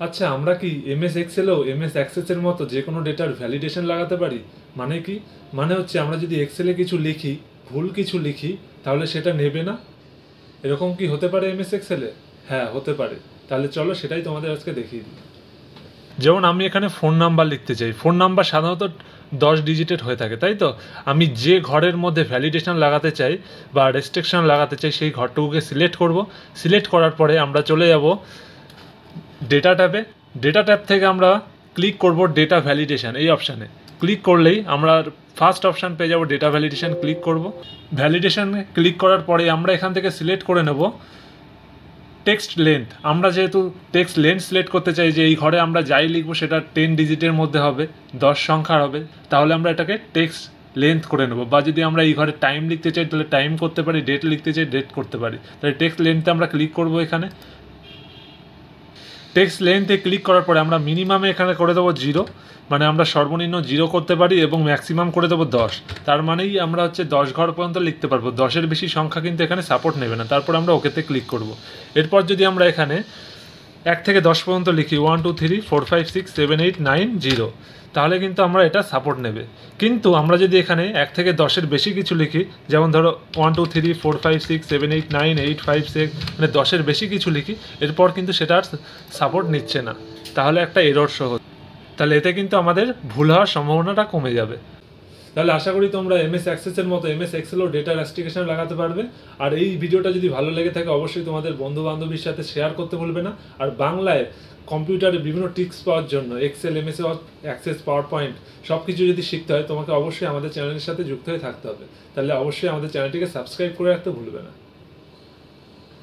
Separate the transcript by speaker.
Speaker 1: আচ্ছা, আমরা কি এমএস এক্সেলেও এমএস অ্যাক্সেসের মতো যে কোনো ডেটার ভ্যালিডেশন লাগাতে পারি? মানে কি? মানে হচ্ছে আমরা যদি এক্সেলে কিছু লিখি, ভুল কিছু লিখি, তাহলে সেটা নেবে না? এরকম কি হতে পারে এমএস এক্সেলে? হ্যাঁ, হতে পারে। তাহলে চলো সেটাই তোমাদের আজকে দেখিয়ে দিই। যেমন আমি এখানে ফোন নাম্বার লিখতে চাই। ফোন নাম্বার সাধারণত 10 ডিজিটের হয়ে থাকে, তাই তো? আমি যে ঘরের মধ্যে ভ্যালিডেশন লাগাতে চাই বা রেস্ট্রিকশন লাগাতে চাই সেই ঘরটুকুকে সিলেক্ট করব। সিলেক্ট করার পরে আমরা চলে যাব ডেটা ট্যাবে। ডেটা ট্যাব থেকে আমরা ক্লিক করব ডেটা ভ্যালিডেশন এই অপশানে। ক্লিক করলেই আমরা ফার্স্ট অপশান পেয়ে যাব, ডেটা ভ্যালিডেশন ক্লিক করব। ভ্যালিডেশনে ক্লিক করার পরে আমরা এখান থেকে সিলেক্ট করে নেব টেক্সট লেন্থ। আমরা যেহেতু টেক্সট লেন্থ সিলেক্ট করতে চাই যে এই ঘরে আমরা যাই লিখবো সেটা 10 ডিজিটের মধ্যে হবে, 10 সংখ্যার হবে, তাহলে আমরা এটাকে টেক্সট লেন্থ করে নেব। বা যদি আমরা এই ঘরে টাইম লিখতে চাই তাহলে টাইম করতে পারি, ডেট লিখতে চাই ডেট করতে পারি। তাহলে টেক্সট লেন্থে আমরা ক্লিক করব। এখানে টেক্সট লেন্থে ক্লিক করার পরে আমরা মিনিমামে এখানে করে দেবো 0, মানে আমরা সর্বনিম্ন 0 করতে পারি, এবং ম্যাক্সিমাম করে দেবো 10। তার মানেই আমরা হচ্ছে 10 ঘর পর্যন্ত লিখতে পারবো। 10-এর বেশি সংখ্যা কিন্তু এখানে সাপোর্ট নেবে না। তারপর আমরা ওকেতে ক্লিক করব। এরপর যদি আমরা এখানে 1 থেকে 10 পর্যন্ত লিখি 1 2 3 4 5 6 7 8 9 0, তাহলে কিন্তু আমরা এটা সাপোর্ট নেবে। কিন্তু আমরা যদি এখানে 1 থেকে 10-এর বেশি কিছু লিখি, যেমন ধরো 1 2 3 4 5 6 7 8 9 8 5 6, মানে 10-এর বেশি কিছু লিখি, এরপর কিন্তু সেটা আর সাপোর্ট নিচ্ছে না, তাহলে একটা এরর শো হচ্ছে। তাহলে এতে কিন্তু আমাদের ভুল হওয়ার সম্ভাবনাটা কমে যাবে। তাহলে আশা করি তোমরা এমএস অ্যাক্সেসের মতো এমএস এক্সেলও ডেটা রেস্ট্রিকশন লাগাতে পারবে। আর এই ভিডিওটা যদি ভালো লেগে থাকে অবশ্যই তোমাদের বন্ধু বান্ধবীর সাথে শেয়ার করতে ভুলবে না। আর বাংলায় কম্পিউটারে বিভিন্ন টিপস পাওয়ার জন্য Excel, MS Access, PowerPoint সব কিছু যদি শিখতে হয় তোমাকে অবশ্যই আমাদের চ্যানেলের সাথে যুক্ত হয়ে থাকতে হবে। তাহলে অবশ্যই আমাদের চ্যানেলটিকে সাবস্ক্রাইব করে রাখতে ভুলবে না।